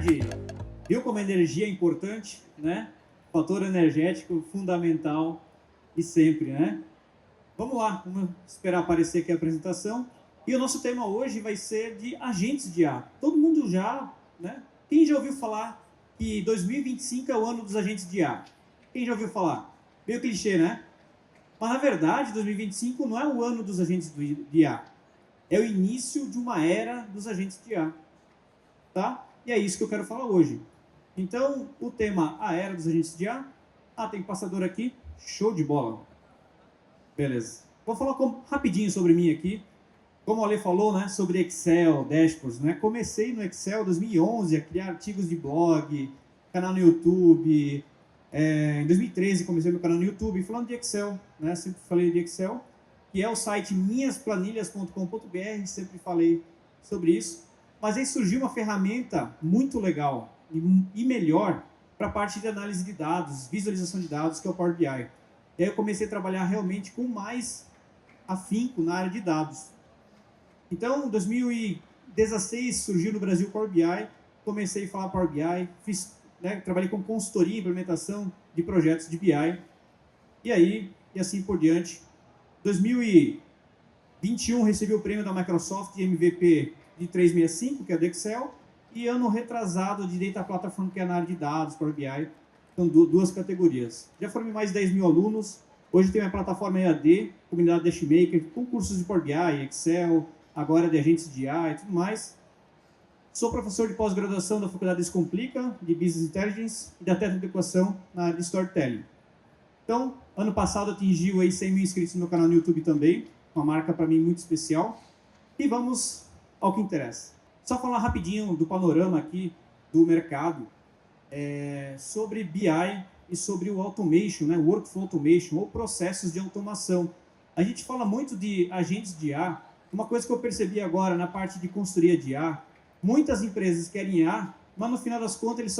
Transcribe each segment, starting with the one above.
tarde. Viu como a energia é importante, né? Fator energético fundamental e sempre, né? Vamos lá, vamos esperar aparecer aqui a apresentação. E o nosso tema hoje vai ser de agentes de IA. Todo mundo já, né? Quem já ouviu falar que 2025 é o ano dos agentes de IA? Quem já ouviu falar? Meio clichê, né? Mas, na verdade, 2025 não é o ano dos agentes de IA. É o início de uma era dos agentes de IA. Tá? E é isso que eu quero falar hoje. Então, o tema a era dos agentes de IA. Ah, tem passador aqui. Show de bola. Beleza. Vou falar rapidinho sobre mim aqui. Como o Ale falou, né, sobre Excel, dashboards, né? Comecei no Excel em 2011 a criar artigos de blog, canal no YouTube. Em 2013 comecei meu canal no YouTube falando de Excel, né? Sempre falei de Excel, que é o site minhasplanilhas.com.br, sempre falei sobre isso. Mas aí surgiu uma ferramenta muito legal e melhor para a parte de análise de dados, visualização de dados, que é o Power BI. E aí eu comecei a trabalhar realmente com mais afinco na área de dados. Então, em 2016 surgiu no Brasil o Power BI, comecei a falar Power BI, trabalhei com consultoria e implementação de projetos de BI, e assim por diante. 2021 recebi o prêmio da Microsoft de MVP de 365, que é do Excel, e ano retrasado de Data Platform, que é na área de dados, Power BI. São duas categorias. Já formei mais de 10 mil alunos. Hoje tem a plataforma EAD, comunidade Dashmaker, com cursos de Power BI, Excel, agora de agentes de IA e tudo mais. Sou professor de pós-graduação da Faculdade Descomplica, de Business Intelligence e da Técnica na área de Storytelling. Então, ano passado atingiu aí 100 mil inscritos no meu canal no YouTube também, uma marca para mim muito especial. E vamos ao que interessa. Só falar rapidinho do panorama aqui do mercado sobre BI e sobre o automation, né? Workflow automation ou processos de automação. A gente fala muito de agentes de IA. Uma coisa que eu percebi agora na parte de consultoria de IA, muitas empresas querem IA, mas no final das contas eles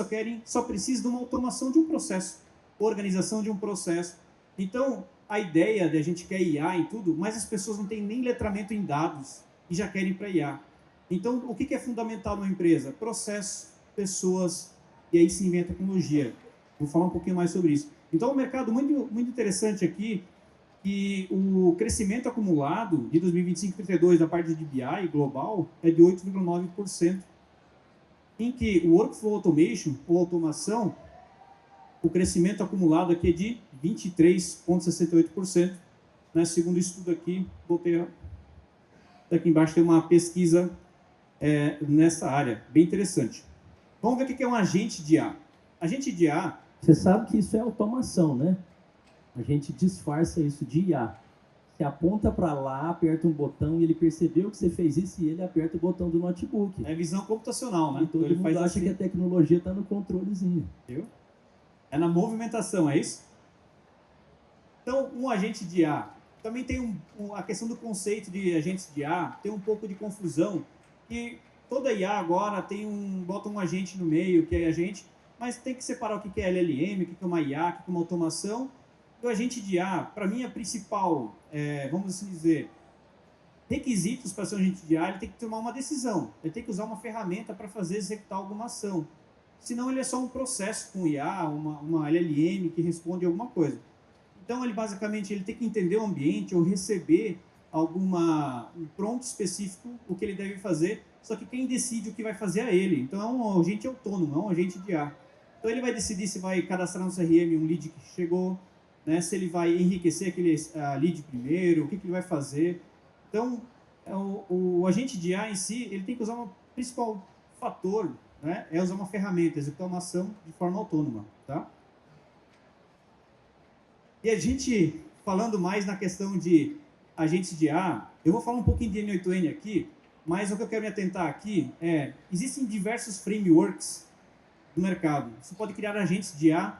só precisam de uma automação de um processo, organização de um processo. Então, a ideia de a gente quer IA em tudo, mas as pessoas não têm nem letramento em dados e já querem para IA. Então, o que é fundamental numa empresa? Processo, pessoas, e aí se inventa tecnologia. Vou falar um pouquinho mais sobre isso. Então, um mercado muito, muito interessante aqui, que o crescimento acumulado de 2025 e 2032 da parte de BI global é de 8,9%, em que o Workflow Automation, ou automação, o crescimento acumulado aqui é de 23,68%, né? Segundo o estudo aqui, aqui embaixo tem uma pesquisa nessa área, bem interessante. Vamos ver o que é um agente de IA. Agente de IA... Você sabe que isso é automação, né? A gente disfarça isso de IA. Você aponta para lá, aperta um botão e ele percebeu que você fez isso e ele aperta o botão do notebook. É visão computacional, né? E todo mundo acha assim que a tecnologia está no controlezinho. Viu? É na movimentação, é isso? Então, um agente de IA. Também tem a questão do conceito de agentes de IA, tem um pouco de confusão, que toda IA agora bota um agente no meio, que é agente, mas tem que separar o que é LLM, o que é uma IA, o que é uma automação. O agente de IA, para mim, a principal, vamos assim dizer, requisitos para ser um agente de IA, ele tem que tomar uma decisão, ele tem que usar uma ferramenta para fazer executar alguma ação. Senão ele é só um processo com IA, uma LLM que responde alguma coisa. Então, ele basicamente ele tem que entender o ambiente ou receber um prompt específico, o que ele deve fazer, só que quem decide o que vai fazer é ele. Então, é um agente autônomo, é um agente de IA. Então, ele vai decidir se vai cadastrar no CRM um lead que chegou, né, se ele vai enriquecer aquele lead primeiro, o que ele vai fazer. Então, o agente de IA em si, ele tem que usar um principal fator, né, é usar uma ferramenta, executar uma ação de forma autônoma. Tá? E a gente, falando mais na questão de agentes de IA, eu vou falar um pouquinho de N8N aqui, mas o que eu quero me atentar aqui existem diversos frameworks no mercado. Você pode criar agentes de IA,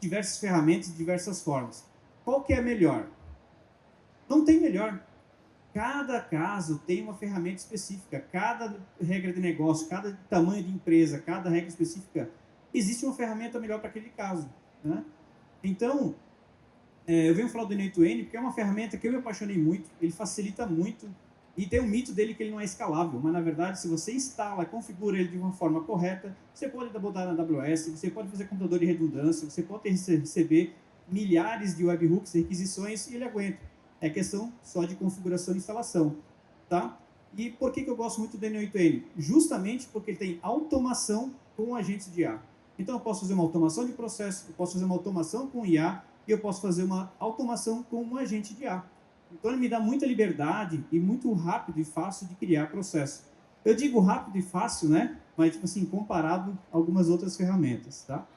diversas ferramentas, de diversas formas. Qual que é melhor? Não tem melhor. Cada caso tem uma ferramenta específica. Cada regra de negócio, cada tamanho de empresa, cada regra específica, existe uma ferramenta melhor para aquele caso. Né? Então, eu venho falar do N8N porque é uma ferramenta que eu me apaixonei muito, ele facilita muito E tem um mito dele que ele não é escalável, mas na verdade, se você instala, configura ele de uma forma correta, você pode botar na AWS, você pode fazer computador de redundância, você pode receber milhares de webhooks, requisições, e ele aguenta. É questão só de configuração e instalação, tá? E por que eu gosto muito do N8N? Justamente porque ele tem automação com agentes de IA. Então eu posso fazer uma automação de processo, eu posso fazer uma automação com IA, e eu posso fazer uma automação com um agente de IA. Então ele me dá muita liberdade e muito rápido e fácil de criar processo. Eu digo rápido e fácil, né? Mas, tipo assim, comparado a algumas outras ferramentas, tá?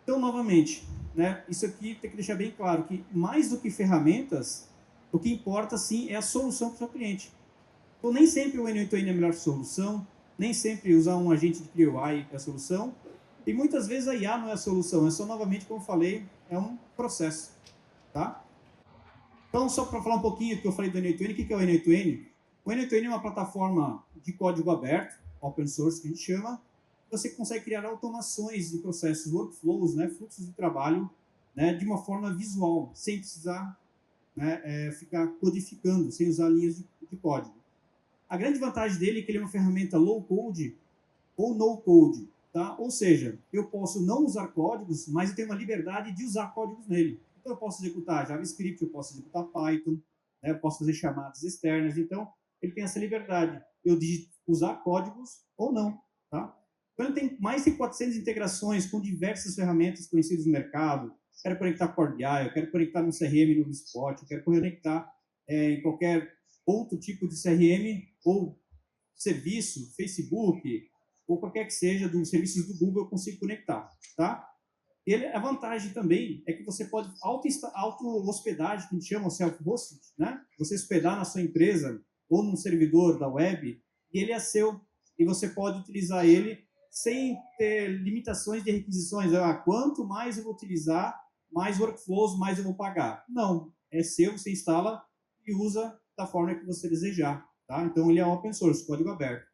Então, novamente, né? Isso aqui tem que deixar bem claro que mais do que ferramentas, o que importa, sim, é a solução para o seu cliente. Então, nem sempre o N8N é a melhor solução, nem sempre usar um agente de ClearUI é a solução, e muitas vezes a IA não é a solução, é só, novamente, como eu falei, é um processo, tá? Então, só para falar um pouquinho que eu falei do N8N, o que é o N8N? O N8N é uma plataforma de código aberto, open source que a gente chama. Você consegue criar automações de processos, workflows, né, fluxos de trabalho, né, de uma forma visual, sem precisar, né, ficar codificando, sem usar linhas de código. A grande vantagem dele é que ele é uma ferramenta low code ou no code, tá? Ou seja, eu posso não usar códigos, mas eu tenho uma liberdade de usar códigos nele. Então, eu posso executar JavaScript, eu posso executar Python, né? Eu posso fazer chamadas externas. Então, ele tem essa liberdade. Eu digito usar códigos ou não, tá? Então, ele tem mais de 400 integrações com diversas ferramentas conhecidas no mercado. Quero conectar com Power BI, eu quero conectar no CRM, no Spot, eu quero conectar em qualquer outro tipo de CRM ou serviço, Facebook, ou qualquer que seja dos serviços do Google, eu consigo conectar, tá? A vantagem também é que você pode auto-hospedagem, que a gente chama self-hosted, né? Você hospedar na sua empresa ou num servidor da web, e ele é seu, e você pode utilizar ele sem ter limitações de requisições. Quanto mais eu vou utilizar, mais workflows, mais eu vou pagar. Não, é seu, você instala e usa da forma que você desejar, tá? Então, ele é open source, código aberto.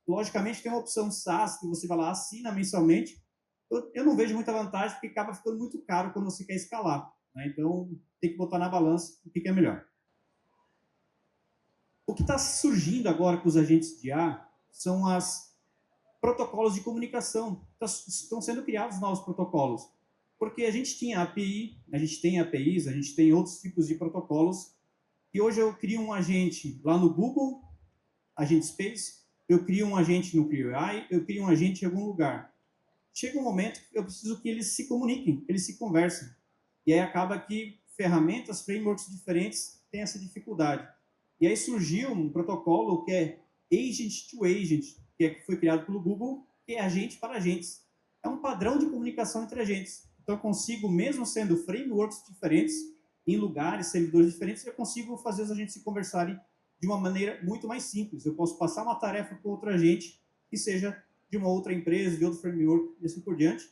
Logicamente, tem uma opção SaaS, que você vai lá, assina mensalmente. Eu não vejo muita vantagem, porque acaba ficando muito caro quando você quer escalar, né? Então, tem que botar na balança o que é melhor. O que está surgindo agora com os agentes de IA são os protocolos de comunicação. Estão sendo criados novos protocolos. Porque a gente tinha API, a gente tem APIs, a gente tem outros tipos de protocolos. E hoje eu crio um agente lá no Google, agente Space, eu crio um agente no ClearUI, eu crio um agente em algum lugar. Chega um momento que eu preciso que eles se comuniquem, eles se conversem. E aí acaba que ferramentas, frameworks diferentes têm essa dificuldade. E aí surgiu um protocolo que é Agent to Agent, que foi criado pelo Google, que é agente para agentes. É um padrão de comunicação entre agentes. Então eu consigo, mesmo sendo frameworks diferentes, em lugares, servidores diferentes, eu consigo fazer os agentes se conversarem de uma maneira muito mais simples. Eu posso passar uma tarefa para outro agente que seja de uma outra empresa, de outro framework, e assim por diante.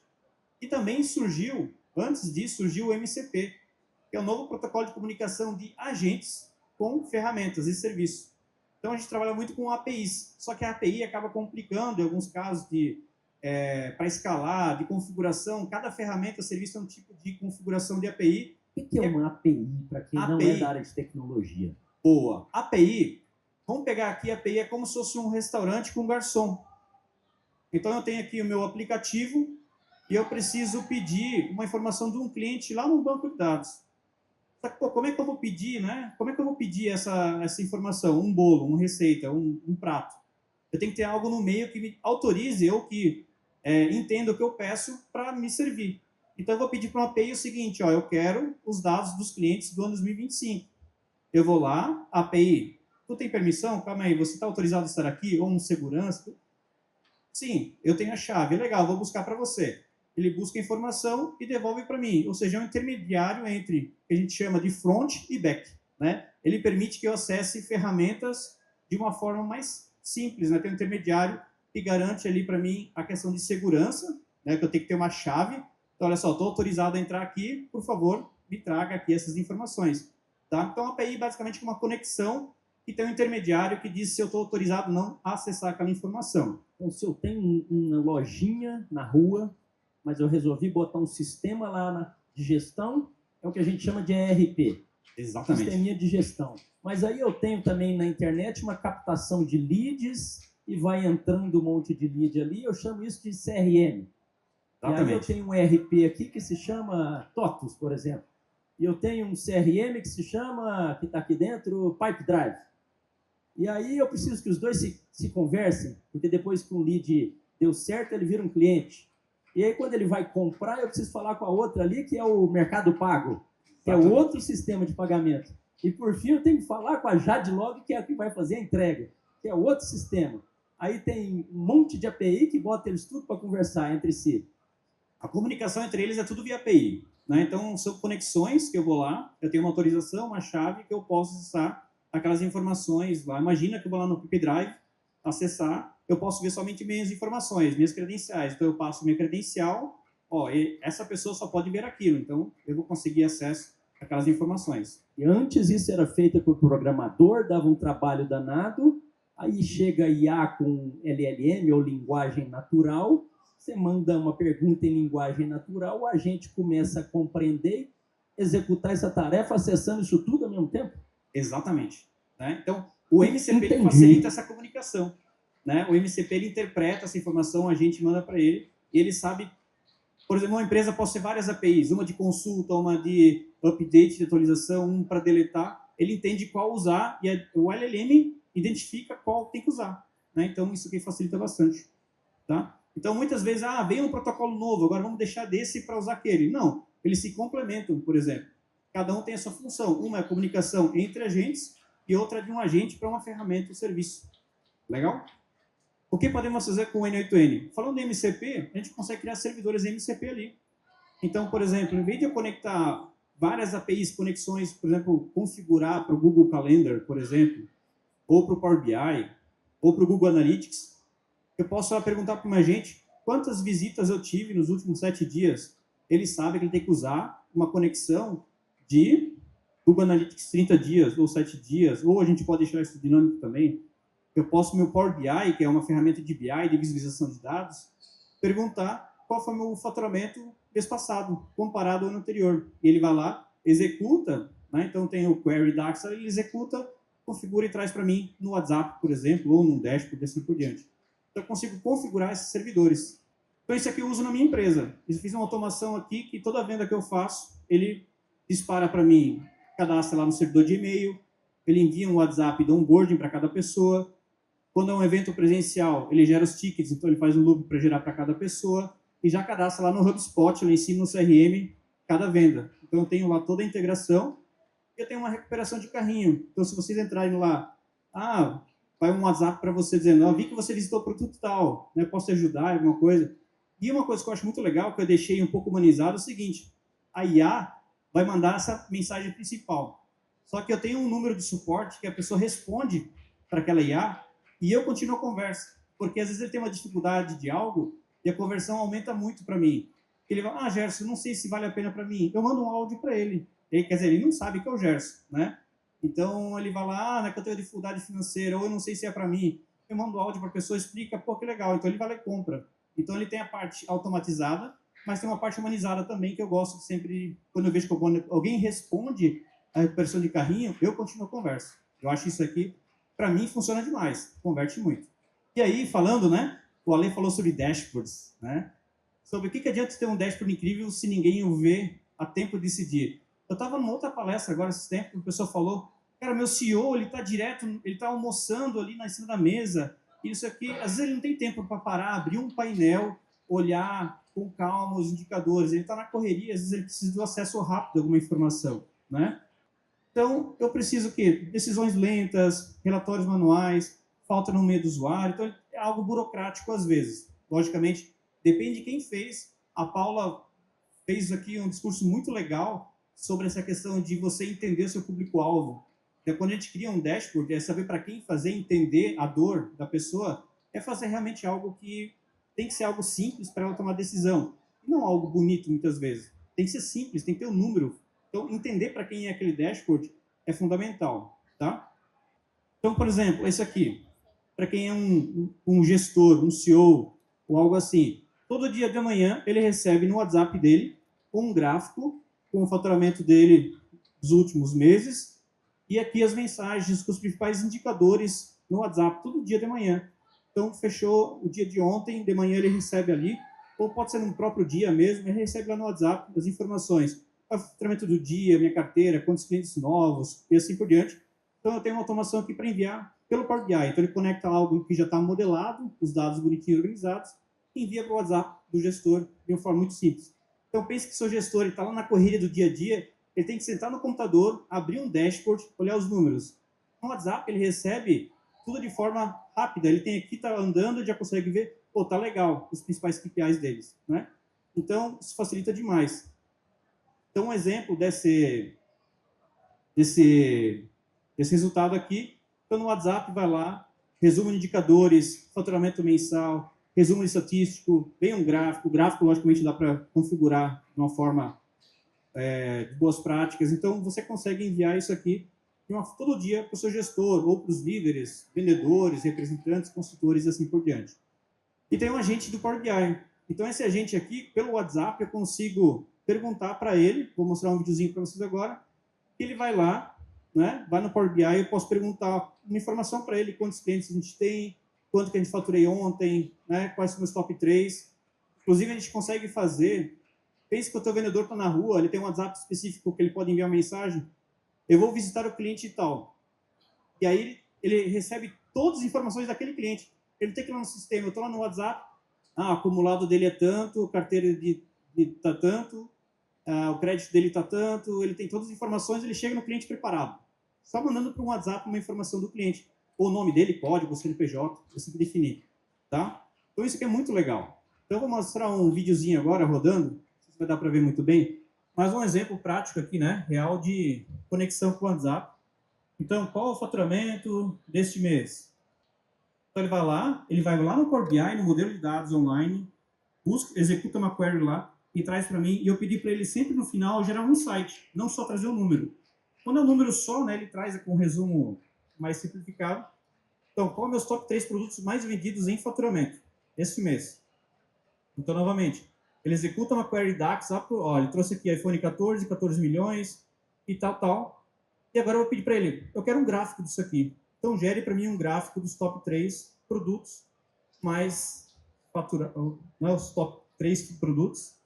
E também surgiu, antes disso, surgiu o MCP, que é o novo protocolo de comunicação de agentes com ferramentas e serviços. Então, a gente trabalha muito com APIs, só que a API acaba complicando, em alguns casos, para escalar, de configuração. Cada ferramenta, serviço é um tipo de configuração de API. O que é uma API, para quem não é da área de tecnologia? Boa. API, vamos pegar aqui, a API é como se fosse um restaurante com um garçom. Então, eu tenho aqui o meu aplicativo e eu preciso pedir uma informação de um cliente lá no banco de dados. Só que, como é que eu vou pedir, né? Como é que eu vou pedir essa informação? Um bolo, uma receita, um prato. Eu tenho que ter algo no meio que me autorize ou que entenda o que eu peço para me servir. Então, eu vou pedir para uma API o seguinte, eu quero os dados dos clientes do ano 2025. Eu vou lá, API, tu tem permissão? Calma aí, você está autorizado a estar aqui? Ou um segurança? Sim, eu tenho a chave, legal, vou buscar para você. Ele busca a informação e devolve para mim, ou seja, é um intermediário entre o que a gente chama de front e back, né? Ele permite que eu acesse ferramentas de uma forma mais simples, né? Tem um intermediário que garante ali para mim a questão de segurança, né? Que eu tenho que ter uma chave. Então, olha só, estou autorizado a entrar aqui, por favor, me traga aqui essas informações, tá? Então, a API basicamente é uma conexão e tem um intermediário que diz se eu estou autorizado ou não a acessar aquela informação. Então, se eu tenho uma lojinha na rua, mas eu resolvi botar um sistema lá de gestão, é o que a gente chama de ERP. Exatamente. Sisteminha de gestão. Mas aí eu tenho também na internet uma captação de leads e vai entrando um monte de lead ali, eu chamo isso de CRM. E aí eu tenho um ERP aqui que se chama TOTUS, por exemplo. E eu tenho um CRM que se chama, que está aqui dentro, Pipedrive. E aí eu preciso que os dois se conversem, porque depois que um lead deu certo, ele vira um cliente. E aí quando ele vai comprar, eu preciso falar com a outra ali, que é o Mercado Pago, que é o outro sistema de pagamento. E por fim eu tenho que falar com a Jadlog, que é a que vai fazer a entrega, que é outro sistema. Aí tem um monte de API que bota eles tudo para conversar entre si. A comunicação entre eles é tudo via API. Né? Então, são conexões que eu vou lá, eu tenho uma autorização, uma chave que eu posso acessar aquelas informações lá. Imagina que eu vou lá no Pipedrive, acessar, eu posso ver somente minhas informações, minhas credenciais. Então, eu passo minha credencial, essa pessoa só pode ver aquilo. Então, eu vou conseguir acesso àquelas informações. E antes isso era feito por programador, dava um trabalho danado, aí chega IA com LLM ou linguagem natural, você manda uma pergunta em linguagem natural, o agente começa a compreender, executar essa tarefa, acessando isso tudo ao mesmo tempo? Exatamente. Né? Então, o MCP ele facilita essa comunicação. Né? O MCP ele interpreta essa informação, a gente manda para ele, e ele sabe, por exemplo, uma empresa pode ser várias APIs, uma de consulta, uma de update, de atualização, um para deletar, ele entende qual usar, e o LLM identifica qual tem que usar. Né? Então, isso aqui facilita bastante. Tá? Então, muitas vezes, vem um protocolo novo, agora vamos deixar desse para usar aquele. Não, eles se complementam, por exemplo. Cada um tem a sua função. Uma é a comunicação entre agentes e outra é de um agente para uma ferramenta ou serviço. Legal? O que podemos fazer com o N8N? Falando de MCP, a gente consegue criar servidores MCP ali. Então, por exemplo, em vez de eu conectar várias APIs, conexões, por exemplo, configurar para o Google Calendar, por exemplo, ou para o Power BI, ou para o Google Analytics, eu posso perguntar para uma agente quantas visitas eu tive nos últimos 7 dias. Ele sabe que ele tem que usar uma conexão de Google Analytics 30 dias ou 7 dias, ou a gente pode deixar isso dinâmico também. Eu posso, meu Power BI, que é uma ferramenta de BI, de visualização de dados, perguntar qual foi o meu faturamento mês passado, comparado ao ano anterior. E ele vai lá, executa, né? Então tem o Query DAX, ele executa, configura e traz para mim no WhatsApp, por exemplo, ou no dashboard, assim por diante. Então eu consigo configurar esses servidores. Então isso aqui eu uso na minha empresa. Eu fiz uma automação aqui que toda venda que eu faço, ele dispara para mim, cadastra lá no servidor de e-mail, ele envia um WhatsApp de onboarding para cada pessoa. Quando é um evento presencial, ele gera os tickets, então ele faz um loop para gerar para cada pessoa e já cadastra lá no HubSpot, lá em cima no CRM, cada venda. Então eu tenho lá toda a integração e eu tenho uma recuperação de carrinho. Então se vocês entrarem lá, vai um WhatsApp para você dizendo, vi que você visitou o produto tal, né? Posso te ajudar, alguma coisa. E uma coisa que eu acho muito legal, que eu deixei um pouco humanizado, é o seguinte, a IA vai mandar essa mensagem principal. Só que eu tenho um número de suporte que a pessoa responde para aquela IA e eu continuo a conversa. Porque às vezes ele tem uma dificuldade de algo e a conversão aumenta muito para mim. Ele vai, Gerson, não sei se vale a pena para mim. Eu mando um áudio para ele. Quer dizer, ele não sabe que é o Gerson, né? Então ele vai lá, que eu tenho dificuldade financeira, ou eu não sei se é para mim. Eu mando áudio para a pessoa, explica, que legal. Então ele vai lá e compra. Então ele tem a parte automatizada, mas tem uma parte humanizada também, que eu gosto de sempre, quando eu vejo que alguém responde a recuperação de carrinho, eu continuo a conversa. Eu acho isso aqui, para mim, funciona demais. Converte muito. E aí, falando, né? O Ale falou sobre dashboards, né? Sobre o que adianta ter um dashboard incrível se ninguém o vê a tempo de decidir. Eu estava numa outra palestra agora, esse tempo, que a pessoa falou, cara, meu CEO, ele está direto, ele está almoçando ali na cima da mesa, e isso aqui, às vezes ele não tem tempo para parar, abrir um painel, olhar com calma os indicadores, ele está na correria, às vezes ele precisa do acesso rápido a alguma informação, né? Então, eu preciso o quê? Decisões lentas, relatórios manuais, falta no meio do usuário, então é algo burocrático às vezes. Logicamente, depende de quem fez. A Paula fez aqui um discurso muito legal sobre essa questão de você entender o seu público-alvo. Então, quando a gente cria um dashboard, é saber para quem fazer, entender a dor da pessoa, é fazer realmente algo que tem que ser algo simples para ela tomar decisão. E não algo bonito, muitas vezes. Tem que ser simples, tem que ter um número. Então, entender para quem é aquele dashboard é fundamental, tá? Então, por exemplo, esse aqui, para quem é um gestor, um CEO, ou algo assim, todo dia de manhã ele recebe no WhatsApp dele um gráfico com o faturamento dele dos últimos meses, e aqui as mensagens com os principais indicadores no WhatsApp, todo dia de manhã. Então, fechou o dia de ontem, de manhã ele recebe ali, ou pode ser no próprio dia mesmo, ele recebe lá no WhatsApp as informações, o faturamento do dia, minha carteira, quantos clientes novos, e assim por diante. Então, eu tenho uma automação aqui para enviar pelo Power BI. Então, ele conecta algo que já está modelado, os dados bonitinhos organizados, e envia para o WhatsApp do gestor de uma forma muito simples. Então, pense que seu gestor está lá na correria do dia a dia, ele tem que sentar no computador, abrir um dashboard, olhar os números. No WhatsApp, ele recebe tudo de forma rápida. Ele tem aqui, está andando, já consegue ver, pô, tá legal, os principais KPIs deles, né? Então, isso facilita demais. Então, um exemplo desse resultado aqui, então no WhatsApp, vai lá, resumo de indicadores, faturamento mensal, resumo estatístico, vem um gráfico. O gráfico, logicamente, dá para configurar de uma forma de boas práticas. Então, você consegue enviar isso aqui todo dia para o seu gestor, ou para os líderes, vendedores, representantes, consultores e assim por diante. E tem um agente do Power BI. Então, esse agente aqui, pelo WhatsApp, eu consigo perguntar para ele, vou mostrar um videozinho para vocês agora, ele vai lá, né, vai no Power BI, eu posso perguntar uma informação para ele, quantos clientes a gente tem, quanto que a gente faturei ontem, né, quais são os top 3. Inclusive, a gente consegue fazer, pense que o teu vendedor está na rua, ele tem um WhatsApp específico que ele pode enviar uma mensagem, eu vou visitar o cliente e tal. E aí ele recebe todas as informações daquele cliente. Ele tem que ir lá no sistema, eu estou lá no WhatsApp, o acumulado dele é tanto, carteira de tá tanto, o crédito dele está tanto, ele tem todas as informações, ele chega no cliente preparado. Só mandando para um WhatsApp uma informação do cliente. Ou o nome dele, código, CNPJ, você tem que definir. Tá? Então isso aqui é muito legal. Então eu vou mostrar um videozinho agora rodando, não sei se vai dar para ver muito bem, mas um exemplo prático aqui, né, real de conexão com o WhatsApp. Então, qual é o faturamento deste mês? Então ele vai lá no Power BI, no modelo de dados online, executa uma query lá e traz para mim, e eu pedi para ele sempre no final gerar um insight, não só trazer um número. Quando é um número só, né, ele traz com um resumo mais simplificado. Então, qual é meus top 3 produtos mais vendidos em faturamento este mês? Então, novamente, ele executa uma query DAX, ele trouxe aqui iPhone 14, 14 milhões e tal. E agora eu vou pedir para ele, eu quero um gráfico disso aqui. Então, gere para mim um gráfico dos top 3 produtos mais os top 3 produtos.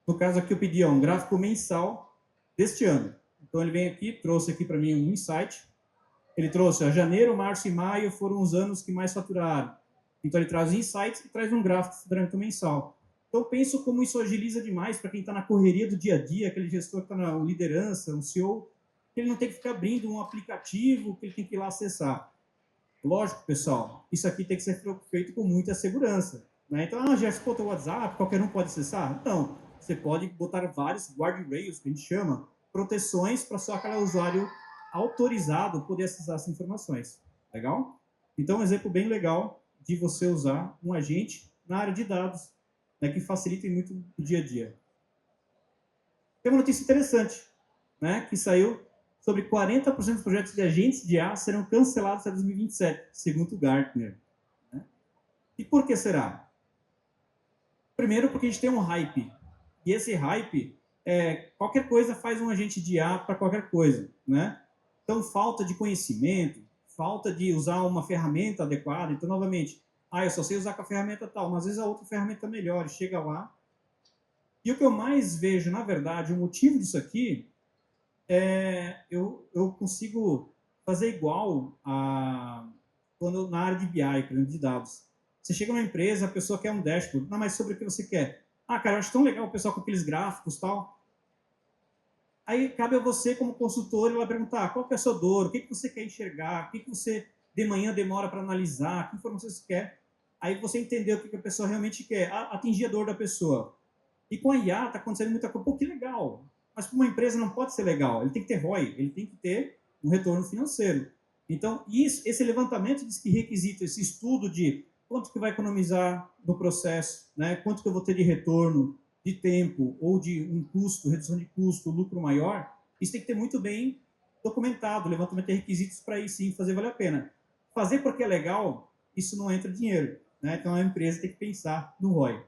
No caso aqui eu pedi um gráfico mensal deste ano. Então ele vem aqui, trouxe aqui para mim um insight. Ele trouxe janeiro, março e maio foram os anos que mais faturaram. Então ele traz insights e traz um gráfico de faturamento mensal. Então eu penso como isso agiliza demais para quem está na correria do dia a dia, aquele gestor que está na liderança, um CEO, que ele não tem que ficar abrindo um aplicativo que ele tem que ir lá acessar. Lógico, pessoal, isso aqui tem que ser feito com muita segurança. Né? Então, já ficou o WhatsApp, qualquer um pode acessar? Não, você pode botar vários guardrails, que a gente chama, proteções para só aquele usuário autorizado poder acessar essas informações. Legal? Então, um exemplo bem legal de você usar um agente na área de dados, né, que facilita muito o dia a dia. Tem uma notícia interessante, né, que saiu sobre 40% dos projetos de agentes de IA serão cancelados até 2027, segundo o Gartner. Né? E por que será? Primeiro, porque a gente tem um hype. E esse hype, qualquer coisa faz um agente de IA para qualquer coisa. Né? Então, falta de conhecimento, falta de usar uma ferramenta adequada. Então, novamente, eu só sei usar com a ferramenta tal, mas às vezes a outra ferramenta é melhor, chega lá. E o que eu mais vejo, na verdade, o motivo disso aqui eu consigo fazer igual quando na área de BI, por exemplo, de dados. Você chega numa empresa, a pessoa quer um dashboard. Não, mas sobre o que você quer? Cara, eu acho tão legal o pessoal com aqueles gráficos e tal. Aí cabe a você, como consultor, ela perguntar qual que é a sua dor, o que você quer enxergar, o que você de manhã demora para analisar, que informação você quer. Aí você entendeu o que a pessoa realmente quer, atingir a dor da pessoa. E com a IA está acontecendo muita coisa. Pô, que legal! Mas para uma empresa não pode ser legal. Ele tem que ter ROI, ele tem que ter um retorno financeiro. Então, esse levantamento de requisito, esse estudo de quanto que vai economizar no processo, né? Quanto que eu vou ter de retorno, de tempo, ou de um custo, redução de custo, lucro maior, isso tem que ter muito bem documentado, levantamento de requisitos para aí sim fazer valer a pena. Fazer porque é legal, isso não entra dinheiro. Né? Então, a empresa tem que pensar no ROI.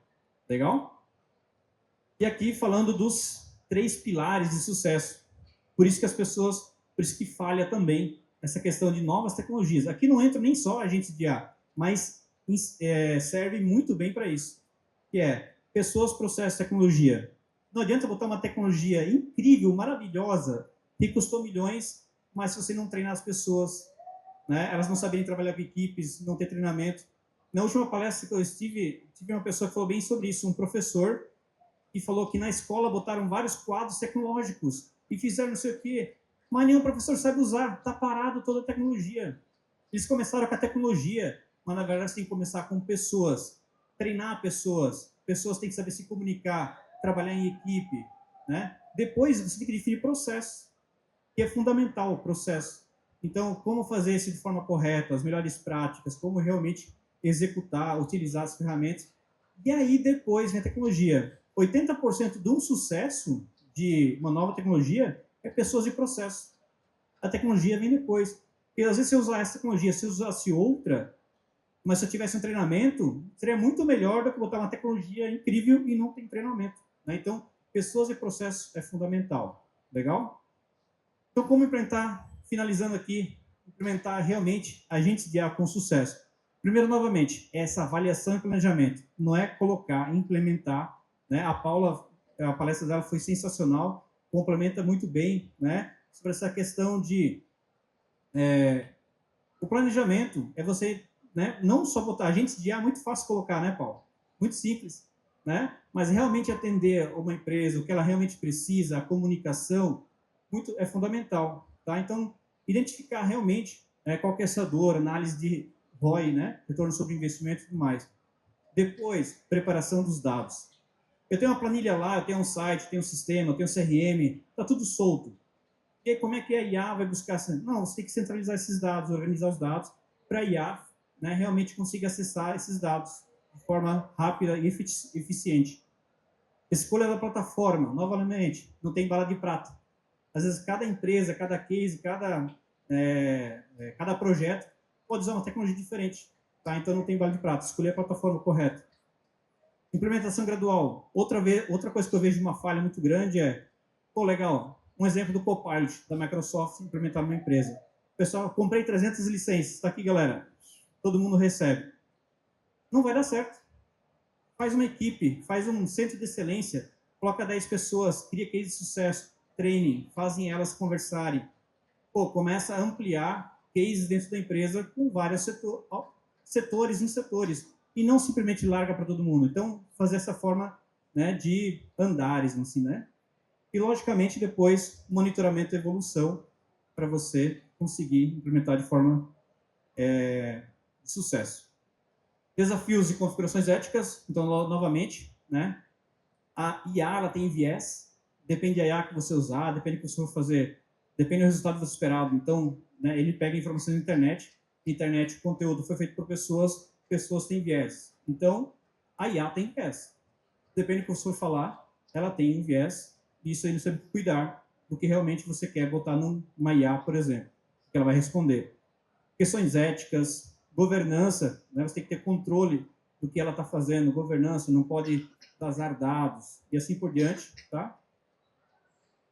Legal? E aqui falando dos 3 pilares de sucesso. Por isso que as pessoas, por isso que falha também essa questão de novas tecnologias. Aqui não entra nem só agentes de IA, mas serve muito bem para isso, que é pessoas, processos, tecnologia. Não adianta botar uma tecnologia incrível, maravilhosa, que custou milhões, mas se você não treinar as pessoas, né, elas não saberem trabalhar com equipes, não ter treinamento. Na última palestra que eu tive uma pessoa que falou bem sobre isso, um professor, que falou que na escola botaram vários quadros tecnológicos e fizeram não sei o quê, mas nenhum professor sabe usar, está parado toda a tecnologia. Eles começaram com a tecnologia, mas na verdade você tem que começar com pessoas, treinar pessoas, pessoas têm que saber se comunicar, trabalhar em equipe, né? Depois você tem que definir processo, que é fundamental o processo. Então, como fazer isso de forma correta, as melhores práticas, como realmente executar, utilizar as ferramentas. E aí depois vem a tecnologia. 80% de um sucesso de uma nova tecnologia é pessoas e processo. A tecnologia vem depois. Porque às vezes se eu usar essa tecnologia, se eu usasse outra, mas se eu tivesse um treinamento, seria muito melhor do que botar uma tecnologia incrível e não tem treinamento, né? Então, pessoas e processos é fundamental. Legal? Então, como implementar, finalizando aqui, implementar realmente agentes de IA com sucesso? Primeiro, novamente, essa avaliação e planejamento. Não é colocar, implementar, né? A Paula, a palestra dela foi sensacional, complementa muito bem, né, sobre essa questão de o planejamento é você, né, não só botar agentes de IA, muito fácil colocar, né, Paulo? Muito simples, né? Mas realmente atender uma empresa, o que ela realmente precisa, a comunicação, é fundamental, tá? Então, identificar realmente qual que é essa dor, análise de ROI, né? Retorno sobre investimento e tudo mais. Depois, preparação dos dados. Eu tenho uma planilha lá, eu tenho um site, tenho um sistema, eu tenho um CRM, tá tudo solto. E aí, como é que a IA vai buscar? Não, você tem que centralizar esses dados, organizar os dados, para a IA, né, realmente conseguir acessar esses dados de forma rápida e eficiente. Escolha da plataforma, novamente, não tem bala de prata. Às vezes, cada empresa, cada case, cada projeto pode usar uma tecnologia diferente. Tá? Então, não tem bala de prata. Escolher a plataforma correta. Implementação gradual. Outra coisa que eu vejo uma falha muito grande é, pô, legal, um exemplo do Copilot da Microsoft implementar numa empresa. Pessoal, comprei 300 licenças, está aqui, galera. Todo mundo recebe. Não vai dar certo. Faz uma equipe, faz um centro de excelência, coloca 10 pessoas, cria case de sucesso, treine, fazem elas conversarem. Pô, começa a ampliar cases dentro da empresa com vários setores em setores. E não simplesmente larga para todo mundo. Então, fazer essa forma, né, de andares, assim, né? E, logicamente, depois, monitoramento e evolução para você conseguir implementar de forma de sucesso. Desafios e configurações éticas. Então, novamente, né, a IA ela tem viés, depende da IA que você usar, depende do que você for fazer, depende do resultado que você esperado. Então, né, ele pega informação da internet, o conteúdo foi feito por pessoas têm viés. Então, a IA tem viés. Depende do que você for falar, ela tem um viés, e isso aí você tem que cuidar do que realmente você quer botar numa IA, por exemplo, que ela vai responder. Questões éticas, governança, né? Você tem que ter controle do que ela está fazendo, governança, não pode vazar dados, e assim por diante, tá?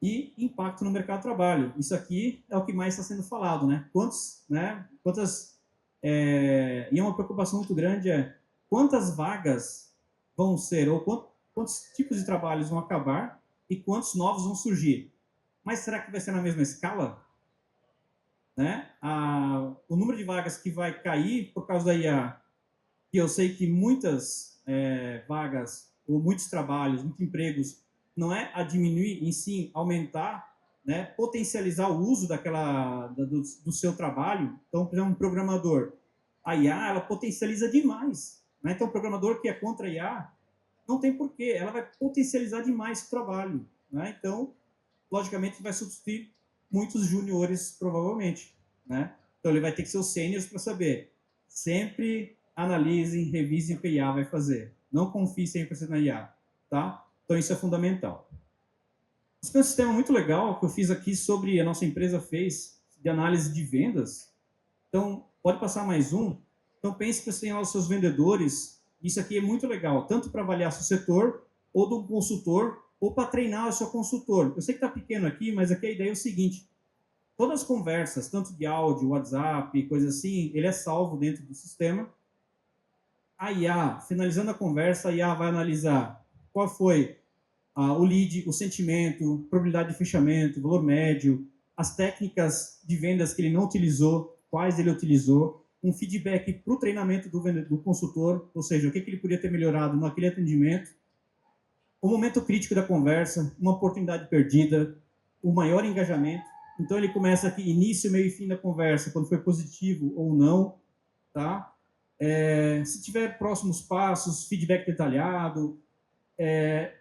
E impacto no mercado de trabalho. Isso aqui é o que mais está sendo falado, né? E uma preocupação muito grande é quantas vagas vão ser, ou quantos tipos de trabalhos vão acabar e quantos novos vão surgir. Mas será que vai ser na mesma escala? Né? O número de vagas que vai cair por causa da IA, que eu sei que muitas vagas, ou muitos trabalhos, muitos empregos, não é a diminuir, em si, aumentar, né, potencializar o uso do seu trabalho. Então, por exemplo, um programador, a IA, ela potencializa demais. Né? Então, o programador que é contra a IA, não tem porquê, ela vai potencializar demais o trabalho. Né? Então, logicamente, vai substituir muitos juniores, provavelmente. Né? Então, ele vai ter que ser os sêniores para saber. Sempre analisem, revisem o que a IA vai fazer. Não confie 100% na IA. Tá? Então, isso é fundamental. Esse é um sistema muito legal que eu fiz aqui sobre a nossa empresa fez de análise de vendas. Então, pode passar mais um. Então, pense que você tem lá os seus vendedores. Isso aqui é muito legal, tanto para avaliar se o setor ou do consultor ou para treinar o seu consultor. Eu sei que está pequeno aqui, mas aqui a ideia é o seguinte. Todas as conversas, tanto de áudio, WhatsApp, coisa assim, ele é salvo dentro do sistema. A IA, finalizando a conversa, a IA vai analisar qual foi o lead, o sentimento, probabilidade de fechamento, valor médio, as técnicas de vendas que ele não utilizou, quais ele utilizou, um feedback para o treinamento do consultor, ou seja, o que ele podia ter melhorado naquele atendimento, o momento crítico da conversa, uma oportunidade perdida, o maior engajamento. Então, ele começa aqui, início, meio e fim da conversa, quando foi positivo ou não, tá? Se tiver próximos passos, feedback detalhado,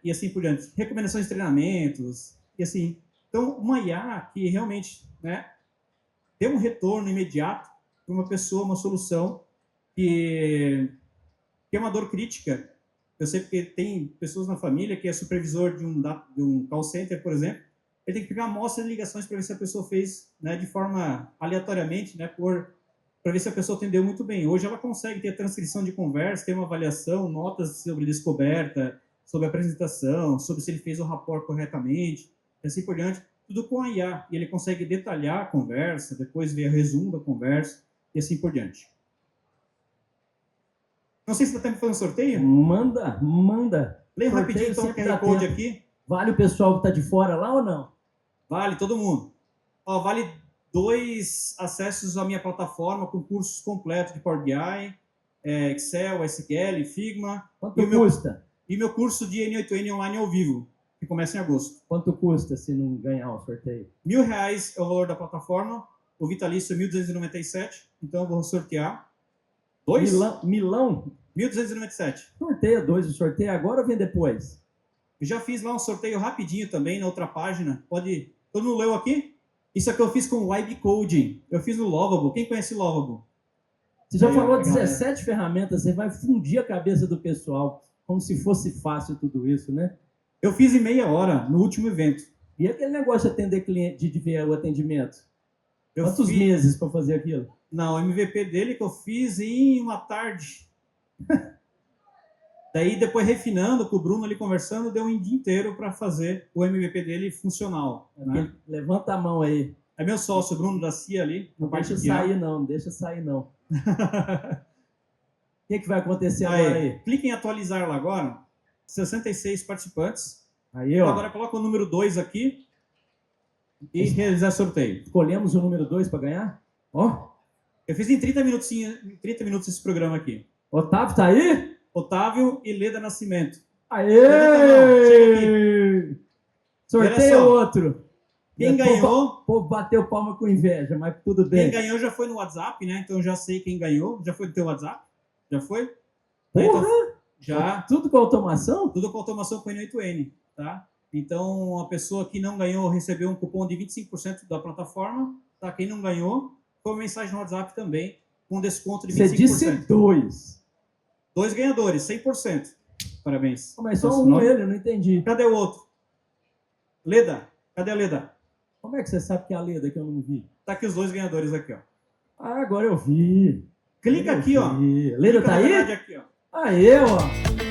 e assim por diante. Recomendações de treinamentos, e assim. Então, uma IA que realmente, né, dê um retorno imediato para uma pessoa, uma solução que é uma dor crítica. Eu sei porque tem pessoas na família que é supervisor de um call center, por exemplo, ele tem que pegar uma amostra de ligações para ver se a pessoa fez, né, de forma aleatoriamente, né, para ver se a pessoa atendeu muito bem. Hoje ela consegue ter a transcrição de conversa, ter uma avaliação, notas sobre descoberta, sobre apresentação, sobre se ele fez o rapport corretamente, e assim por diante, tudo com a IA. E ele consegue detalhar a conversa, depois ver o resumo da conversa, e assim por diante. Não sei se dá tempo de fazer um sorteio? Manda. Lê rapidinho então o QR Code aqui. Vale o pessoal que está de fora lá ou não? Vale, todo mundo. Ó, vale 2 acessos à minha plataforma com cursos completos de Power BI, Excel, SQL, Figma. Quanto custa? E meu curso de N8N online ao vivo, que começa em agosto. Quanto custa se não ganhar o sorteio? R$1.000 é o valor da plataforma. O vitalício é 1.297, então eu vou sortear 2. Milão? 1.297. Sorteia 2, o sorteio agora ou vem depois? Eu já fiz lá um sorteio rapidinho também na outra página. Pode. Todo mundo leu aqui? Isso aqui eu fiz com o Vibe Coding. Eu fiz no Lovable. Quem conhece Lovable? Você já falou 17 ferramentas, você vai fundir a cabeça do pessoal, como se fosse fácil tudo isso, né? Eu fiz em meia hora, no último evento. E aquele negócio de atender cliente, de ver o atendimento? Quantos meses para fazer aquilo? Não, o MVP dele que eu fiz em uma tarde. Daí, depois refinando, com o Bruno ali conversando, deu um dia inteiro para fazer o MVP dele funcional. Né? Levanta a mão aí. É meu sócio, o Bruno da CIA ali. Não deixa sair não. O que vai acontecer agora aí? Clique em atualizar lá agora. 66 participantes. Aí, ó. Agora coloca o número 2 aqui e realizar sorteio. Escolhemos o número 2 para ganhar? Ó. Eu fiz em 30 minutos esse programa aqui. Otávio tá aí? Otávio e Leda Nascimento. Aê! Chega aqui. Sorteio outro. Quem ganhou... O povo bateu palma com inveja, mas tudo bem. Quem ganhou já foi no WhatsApp, né? Então eu já sei quem ganhou. Já foi no teu WhatsApp? Já foi? Porra! Então, já. Tudo com automação? Tudo com automação com N8N, tá? Então, a pessoa que não ganhou recebeu um cupom de 25% da plataforma, tá? Quem não ganhou, foi uma mensagem no WhatsApp também, com desconto de 25%. Você disse 2. 2 ganhadores, 100%. Parabéns. Mas só um ele, eu não entendi. Cadê o outro? Leda. Cadê a Leda? Como é que você sabe que é a Leda que eu não vi? Tá aqui os 2 ganhadores aqui, ó. Ah, agora eu vi. Clica aqui, ó. Leda tá aí? Aqui, ó. Aê, ó.